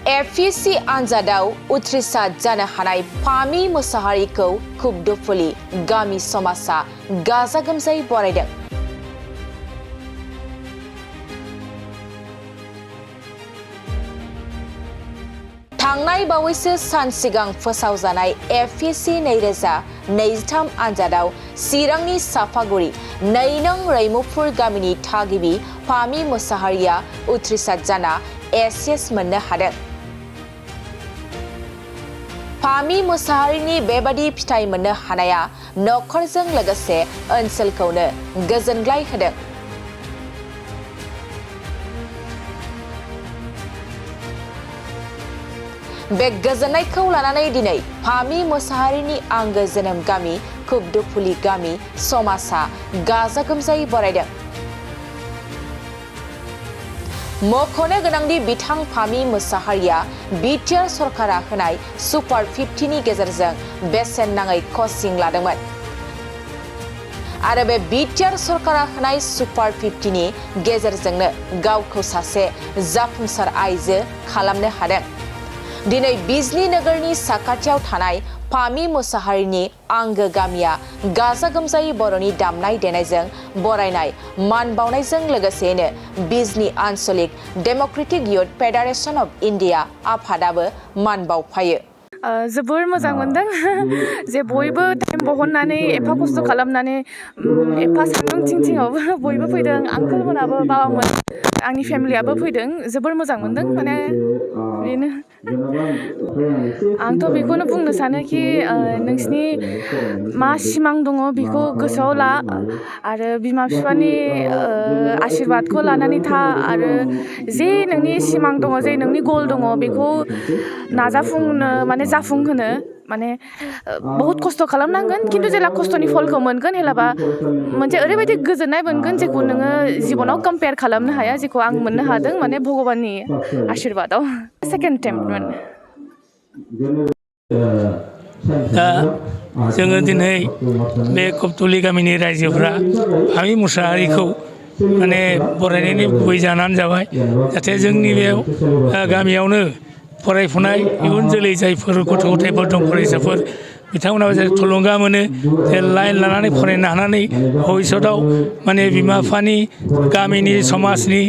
APSC आनजादाव उथ्रिसार जानो हानाय फामि मुसाहारिखौ खुबदुफुलि गामि समाजा गाजा गोमजायै बरायदों। थांनाय बावैसो सान सिगां फोसावजानाय एपीएससी 2023 आनजादाव चिरांनि साफागुरि 2 नं रैमुफुर गामिनि थागिबि फामि मुसाहारिया उथ्रिसार जाना एचएस मोननो हादों। फामि मुसाहारिनि बेबादि फिथाइ मोननो हानाया नखरजों लोगोसे ओनसोलखौनो गोजोनग्लाय होदों। बे गोजोननायखौ लानानै दिनै फामि मुसाहारिनि आंगो जोनोम गामि खुबदुफुलि गामि समाजा गाजा गोमजायै बरायदों। मख'नो गोनांदि बिथां फामि मुसाहारिया बिटिआर सरकारा होनाय सुपार 50 नि गेजेरजों बेसेन नाङै कचिं लादोंमोन आरो बे बिटिआर सरकारा होनाय सुपार 50 नि गेजेरजोंनो गावखौ सासे जाफुंसार आइजो खालामनो हादों। दिनै बिजनी नोगोरनि साखाथियाव थानाय फामि मुसाहारिनि आंगो गामिया गाजा गोमजायै बर'नि दामनाय देनायजों बरायनाय मान बावनायजों लोगोसेनो बिजनी आनसलिक democratic youth federation of India आफादाबो मान बावफायो। जोबोर मोजां मोनदों जे बयबो टाइम बहननानै एफा खस्थ' खालामनानै एफा सान्दुं थिंथिंआवबो बयबो फैदों। आंकोल मोनाबो बाबामोन आंनि फेमिलियाबो फैदों। जोबोर मोजां मोनदों। माने बेनो आंथ' बेखौनो बुंनो सानोखि नोंसिनि मा सिमां दङ बेखौ गोसोआव ला आरो बिमा बिफानि आशीर्वादखौ लानानै था आरो जे नोंनि सिमां दङ जे नोंनि गल दङ बेखौ नाजाफुंनो माने जाफुंहोनो माने बहुत खस्थ' खालामनांगोन खिन्थु जेला खस्थ'नि फलखौ मोनगोन हेलाबा मोनसे ओरैबायदि गोजोननाय मोनगोन जेखौ नोङो जिबनाव कम्पेयार खालामनो हाया जेखौ आं मोननो हादों माने भगबाननि आशीर्वादाव सेकेन्ड टेम्पमोन। दा जोङो दिनै बे खुबदुफुलि गामिनि रायजोफ्रा फामि मुसाहारिखौ माने बरायनायनि गुबै जाहोनानो जाबाय जाहाथे जोंनि बे गामियावनो फरायफुनाय इयुन जोलै जायफोर गथ' गथायफोर दं फरायसाफोर बिथांमोनाबो जे थुलुंगा मोनो जे लाइन लानानै फरायनो हानानै भबिष्यताव माने बिमा बिफानि गामिनि समाजनि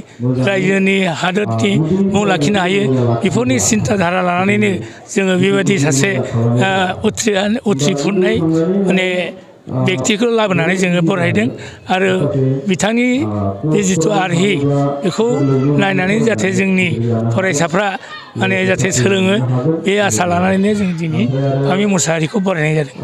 रायजोनि हादोरनि मुं लाखिनो हायो बेफोरनि सिन्था धारा लानानैनो जोङो बेबायदि सासे उथ्रिफुनाय माने बेक्तिखौ लाबोनानै जोङो बरायदों आरो बिथांनि बे जिथु आर्हि बेखौ नायनानै जाहाथे जोंनि फरायसाफ्रा माने जाहाथे सोलोङो बे आसा लानानैनो जों दिनै फामि मुसाहारिखौ बरायनाय जादों।